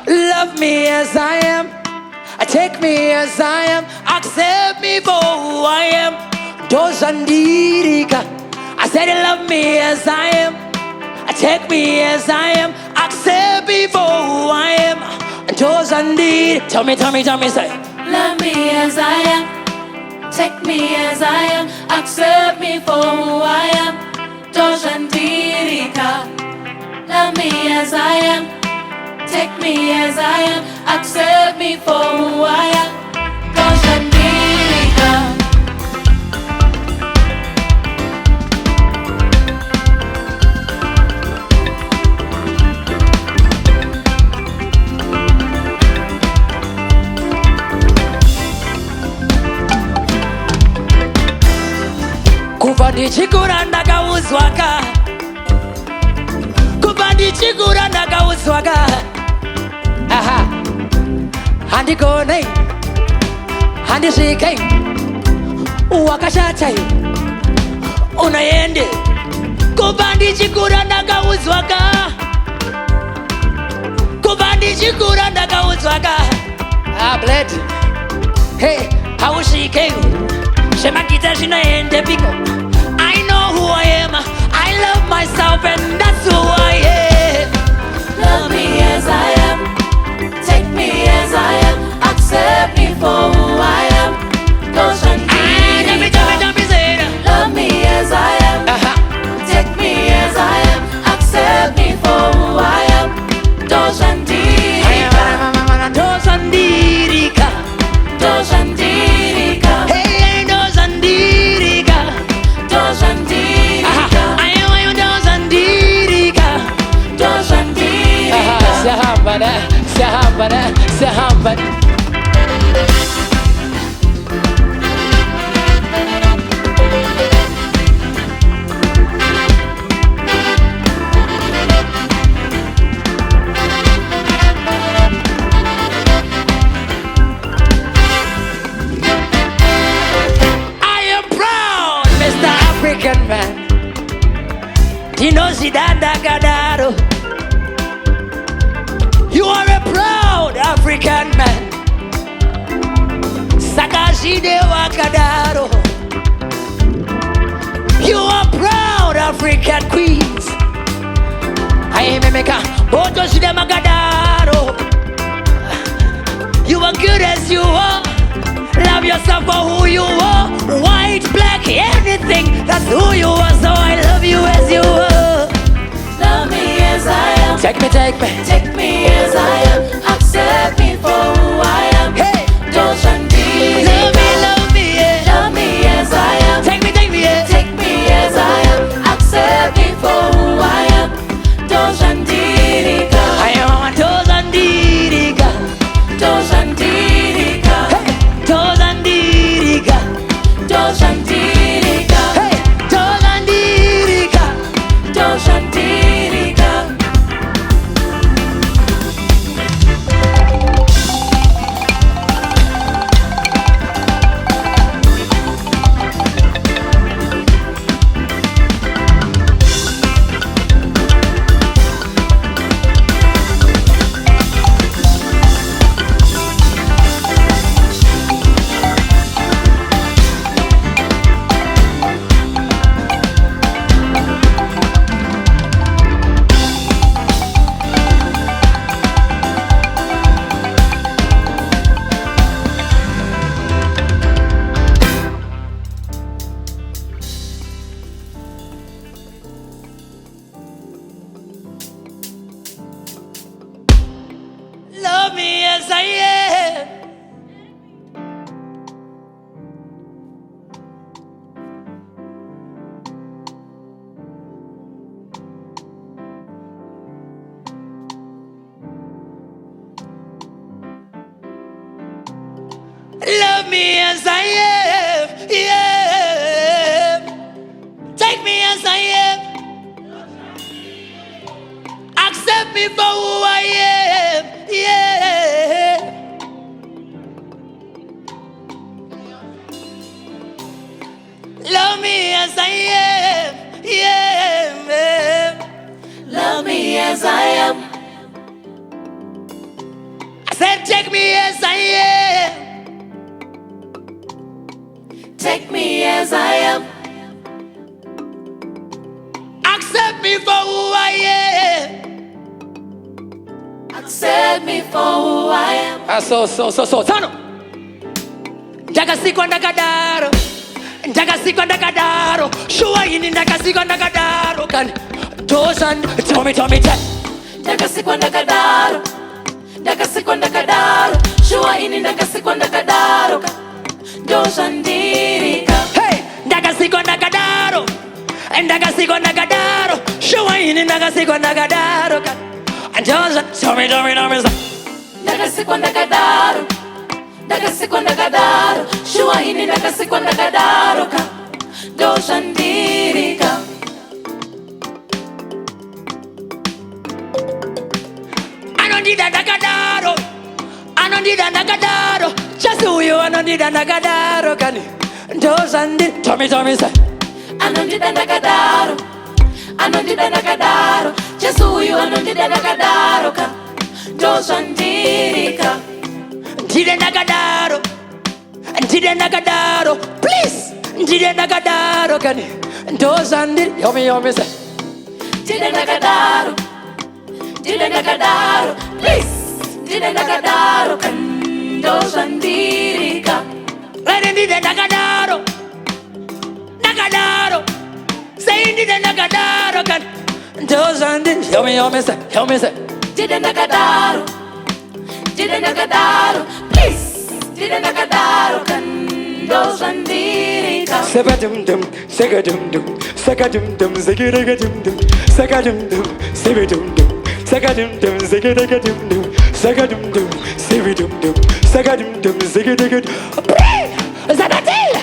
Love me as I am, take me as I am, accept me for who I am. Dozandirika, I said love me as I am, take me as I am, accept me for who I am. Dozandirika, tell me, say. Love me as I am, take me as I am, accept me for who I am. Dozandirika, love me as I am, take me as I am, accept me for who I am. Dozandirika. Kuva ndichikura ndakauzwaka, kuva ndichikura ndakauzwaka. Aha, handigonei, handisvikei, wakashatai, unaende. Kuva ndichikura ndakauzwaka, kuva ndichikura ndakauzwaka. Ah, bled, hey, hausvikei, shemakita zvinoende piko. I know who I am, I love myself and that's who I am. Love me as I am, take me as I am, accept me for who I am. Dozandirika. Love me as I am, take me as I am, accept me for who I am. Dozandirika. Dozandirika, Dozandirika. hey, dozandirika. Dozandirika. I am dozandirika. Dozandirika. Sahambana. I am proud, Mr. African man. Dinozidanda Gadaro. You are a proud African man. Sakashide Wakadaro. You are proud African queens. I am Emeka Botoshide Magadaro. You are good as you are. Love yourself for who you are. White, black, anything. That's who you are. So I love you as you are. Love me as I am, Take me. take me as I am, accept me for who I am. Hey, Dozandirika. love me, yeah. Love me as I am, Take me, yeah. take me as I am, accept me for who I am. Dozandirika. I am Dozandirika. Dozandirika. Hey, Dozandirika. Dozandirika. Hey, Dozandirika. Dozandirika. Love me as I am. Love me as I am, yeah. Take me as I am. Accept me for who I am, yeah. Love me as I am, yeah. Love me as I am. I said, take me as I am. Take me as I am. Accept me for who I am. Accept me for who I am. Tano. Ndakasikwa ndakadaro. Ndakasikwa ndakadaro. Shua ini ndakasikwa ndakadaro. Kan Dosan, tell me. Ndakasikwa ndakadaro. Ndakasikwa ndakadaro. Shua ini ndakasikwa ndakadaro. Dosan dirika. Hey, ndakasikwa ndakadaro. Ndakasikwa ndakadaro. Shua ini ndakasikwa ndakadaro. Kan Dosan, tell me. Ndakasikwa ndakadaro. Ndakasikwa ndakadaro. Shua ini ndakasikwa ndakadaro. Dosan dirika. Anondida ndakadaro. Just uyo anondida ndakadaro. Kan Dosan di. Tell me say. Anondida ndakadaro. Anondida ndakadaro. Jesu uyu anondida ndakadaro. Dosan dirika. Ndide ndakadaro. Please. Ndide ndakadaro. Kan Dosan di. Yomi say. Ndide ndakadaro. Ndide ndakadaro. Please. Ndide ndakadaro. Dosan dirika. Ndide ndakadaro. Say ndide ndakadaro. Kan Dosan di. Yomi say. Ndide ndakadaro. Ndide ndakadaro. Please. Ndide ndakadaro. Dosan dirika. Sabadum, sagadum, sagadum, zagadagadum, sagadum, sabadum, sagadum, zagadagadum, sagadum, sabadum, sagadum, zagadagadum. Zagatil!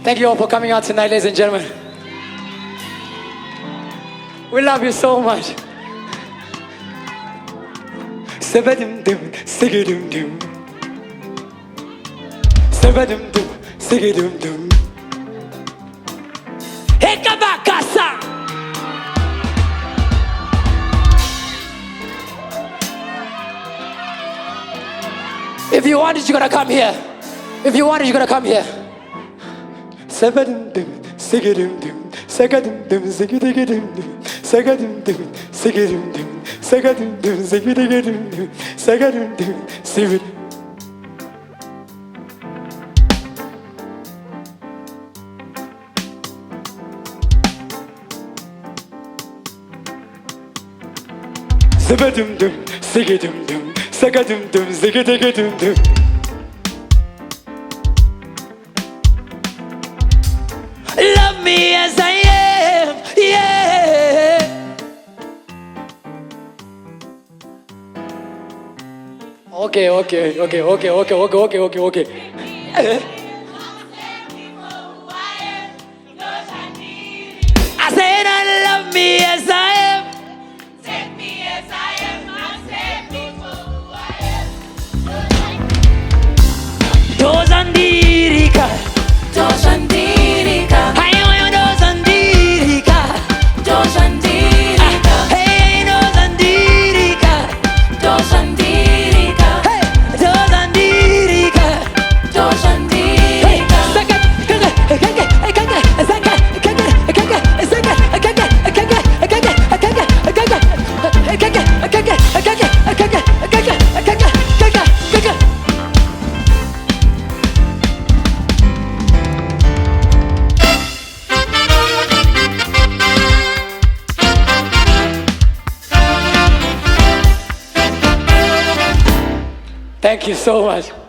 Thank you all for coming out tonight, ladies and gentlemen. We love you so much. Sabadum-dum, sigidum-dum. Sabadum-dum, sigidum-dum. Hekabakasa! If you want it, you're gonna come here. If you want it, you're gonna come here. Sabadum-dum, sigidum-dum. Sagadum-dum, sigidum-dum. Sagadum-dum, sigidum-dum. Sagadum-dum, sigidum-dum. Sagadum-dum, sigidum-dum. Sabadum-dum, sigidum-dum. Sagadum-dum, sigidum-dum. Love me as I am, yeah. Okay. I said I Thank you so much.